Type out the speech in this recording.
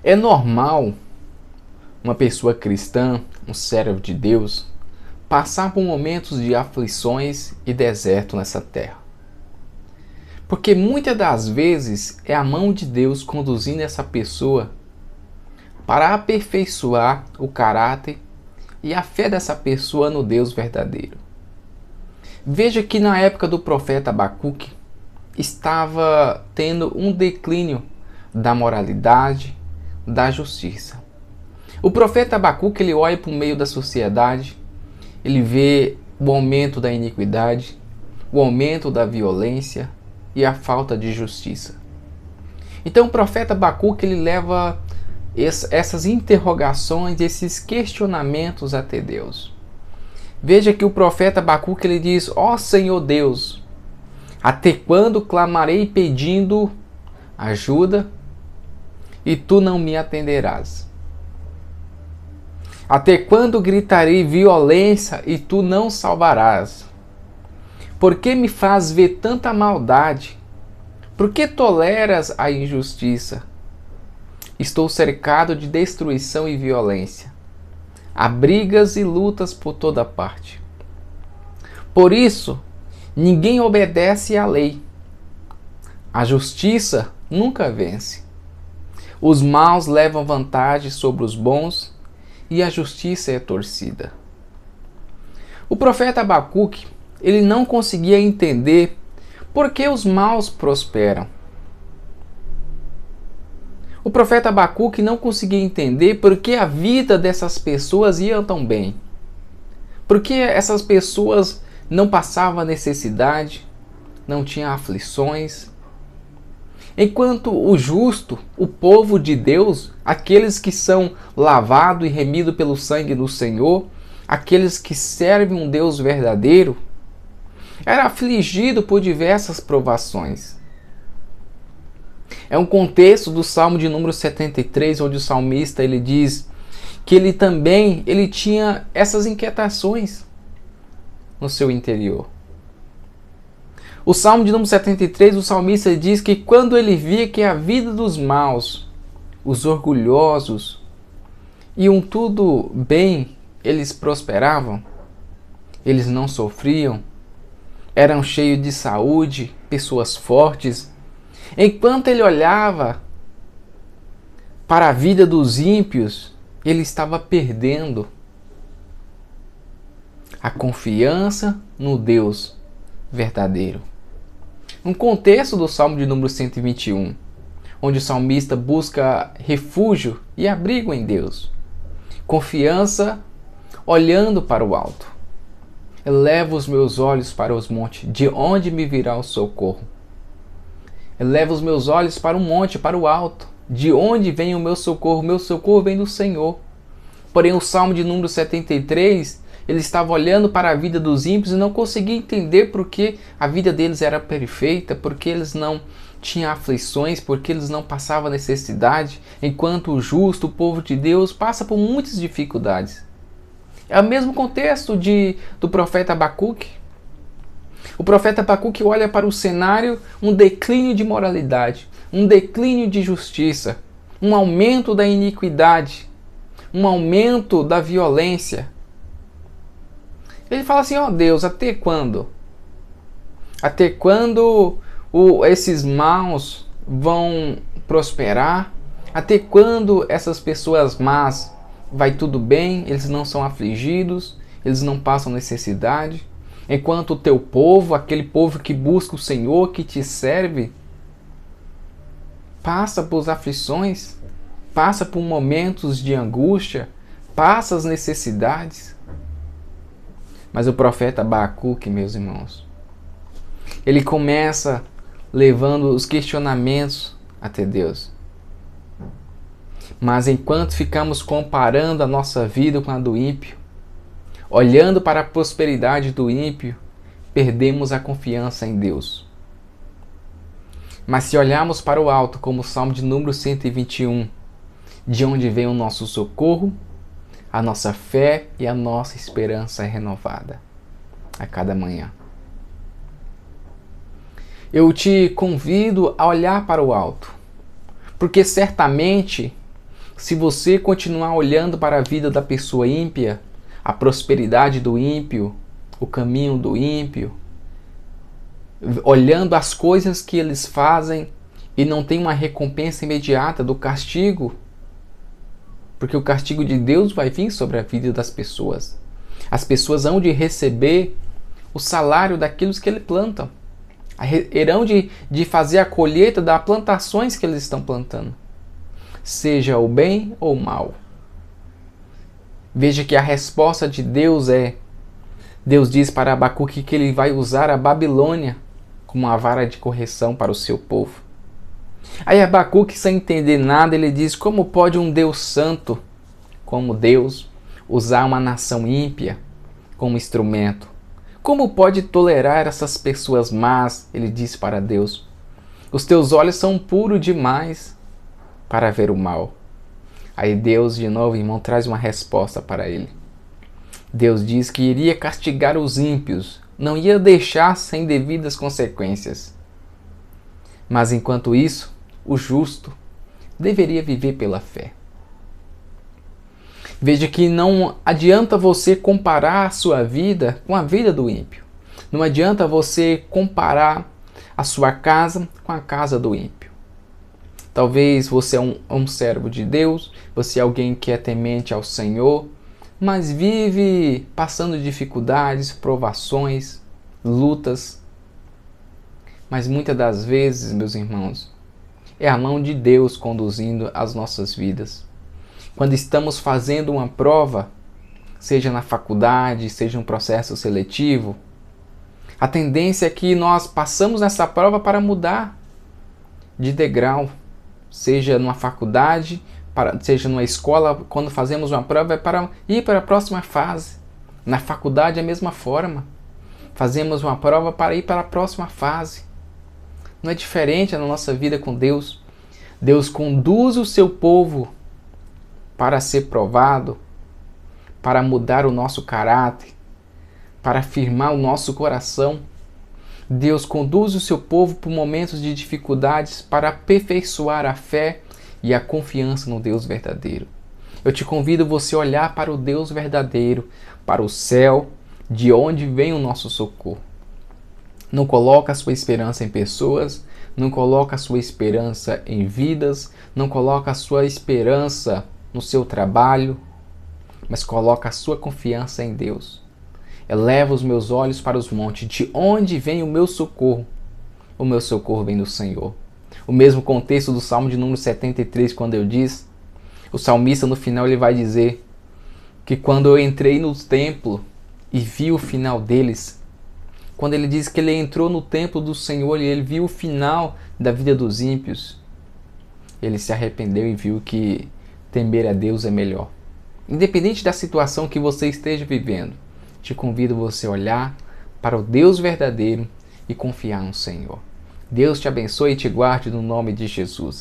É normal uma pessoa cristã, um servo de Deus, passar por momentos de aflições e deserto nessa terra. Porque muitas das vezes é a mão de Deus conduzindo essa pessoa para aperfeiçoar o caráter e a fé dessa pessoa no Deus verdadeiro. Veja que na época do profeta Abacuque estava tendo um declínio da moralidade, da justiça. O profeta Abacuque, ele olha para o meio da sociedade, ele vê o aumento da iniquidade, o aumento da violência e a falta de justiça. Então o profeta Abacuque, ele leva essas interrogações, esses questionamentos até Deus. Veja que o profeta Abacuque, ele diz: ó Senhor Deus, até quando clamarei pedindo ajuda e tu não me atenderás? Até quando gritarei violência e tu não salvarás? Por que me faz ver tanta maldade? Por que toleras a injustiça? Estou cercado de destruição e violência. Há brigas e lutas por toda parte. Por isso, ninguém obedece à lei. A justiça nunca vence. Os maus levam vantagem sobre os bons e a justiça é torcida. O profeta Abacuque, ele não conseguia entender por que os maus prosperam. O profeta Abacuque não conseguia entender por que a vida dessas pessoas ia tão bem. Por que essas pessoas não passavam necessidade, não tinham aflições. Enquanto o justo, o povo de Deus, aqueles que são lavados e remidos pelo sangue do Senhor, aqueles que servem um Deus verdadeiro, era afligido por diversas provações. É um contexto do Salmo de número 73, onde o salmista ele diz que ele também tinha essas inquietações no seu interior. O Salmo de número 73, o salmista diz que quando ele via que a vida dos maus, os orgulhosos, iam tudo bem, eles prosperavam, eles não sofriam, eram cheios de saúde, pessoas fortes. Enquanto ele olhava para a vida dos ímpios, ele estava perdendo a confiança no Deus verdadeiro. Um contexto do Salmo de número 121, onde o salmista busca refúgio e abrigo em Deus. Confiança olhando para o alto. Elevo os meus olhos para os montes, de onde me virá o socorro? Elevo os meus olhos para o monte, para o alto, de onde vem o meu socorro? O meu socorro vem do Senhor. Porém, o Salmo de número 73, ele estava olhando para a vida dos ímpios e não conseguia entender por que a vida deles era perfeita, porque eles não tinham aflições, porque eles não passavam necessidade, enquanto o justo, o povo de Deus, passa por muitas dificuldades. É o mesmo contexto do profeta Abacuque. O profeta Abacuque olha para o cenário, um declínio de moralidade, um declínio de justiça, um aumento da iniquidade, um aumento da violência. Ele fala assim: ó Deus, até quando? Até quando esses maus vão prosperar? Até quando essas pessoas más vai tudo bem? Eles não são afligidos, eles não passam necessidade? Enquanto o teu povo, aquele povo que busca o Senhor, que te serve, passa por aflições, passa por momentos de angústia, passa as necessidades. Mas o profeta Abacuque, meus irmãos, ele começa levando os questionamentos até Deus. Mas enquanto ficamos comparando a nossa vida com a do ímpio, olhando para a prosperidade do ímpio, perdemos a confiança em Deus. Mas se olharmos para o alto, como o Salmo de número 121, de onde vem o nosso socorro, a nossa fé e a nossa esperança é renovada a cada manhã. Eu te convido a olhar para o alto, porque certamente Se você continuar olhando para a vida da pessoa ímpia, a prosperidade do ímpio, o caminho do ímpio, olhando as coisas que eles fazem e não tem uma recompensa imediata do castigo, porque o castigo de Deus vai vir sobre a vida das pessoas. As pessoas hão de receber o salário daquilo que eles plantam. Irão de fazer a colheita das plantações que eles estão plantando. Seja o bem ou o mal. Veja que a resposta de Deus Deus diz para Abacuque que ele vai usar a Babilônia como uma vara de correção para o seu povo. Aí Abacuque, sem entender nada, ele diz: como pode um Deus santo, como Deus, usar uma nação ímpia como instrumento? Como pode tolerar essas pessoas más? Ele disse para Deus: os teus olhos são puros demais para ver o mal. Aí Deus, de novo, irmão, traz uma resposta para ele. Deus diz que iria castigar os ímpios, não ia deixar sem devidas consequências. Mas enquanto isso, o justo deveria viver pela fé. Veja que não adianta você comparar a sua vida com a vida do ímpio. Não adianta você comparar a sua casa com a casa do ímpio. Talvez você é um servo de Deus, você é alguém que é temente ao Senhor, mas vive passando dificuldades, provações, lutas. Mas muitas das vezes, meus irmãos, é a mão de Deus conduzindo as nossas vidas. Quando estamos fazendo uma prova, seja na faculdade, seja um processo seletivo, a tendência é que nós passamos nessa prova para mudar de degrau, seja numa faculdade, seja numa escola. Quando fazemos uma prova é para ir para a próxima fase. Na faculdade é a mesma forma. Fazemos uma prova para ir para a próxima fase. Não é diferente na nossa vida com Deus. Deus conduz o seu povo para ser provado, para mudar o nosso caráter, para afirmar o nosso coração. Deus conduz o seu povo por momentos de dificuldades para aperfeiçoar a fé e a confiança no Deus verdadeiro. Eu te convido você a olhar para o Deus verdadeiro, para o céu, de onde vem o nosso socorro. Não coloca a sua esperança em pessoas, não coloca a sua esperança em vidas, não coloca a sua esperança no seu trabalho, mas coloca a sua confiança em Deus. Eleva os meus olhos para os montes, de onde vem o meu socorro? O meu socorro vem do Senhor. O mesmo contexto do Salmo de número 73, quando eu disse, o salmista no final ele vai dizer que quando eu entrei no templo e vi o final deles, quando ele diz que ele entrou no templo do Senhor e ele viu o final da vida dos ímpios, ele se arrependeu e viu que temer a Deus é melhor. Independente da situação que você esteja vivendo, te convido você a olhar para o Deus verdadeiro e confiar no Senhor. Deus te abençoe e te guarde no nome de Jesus.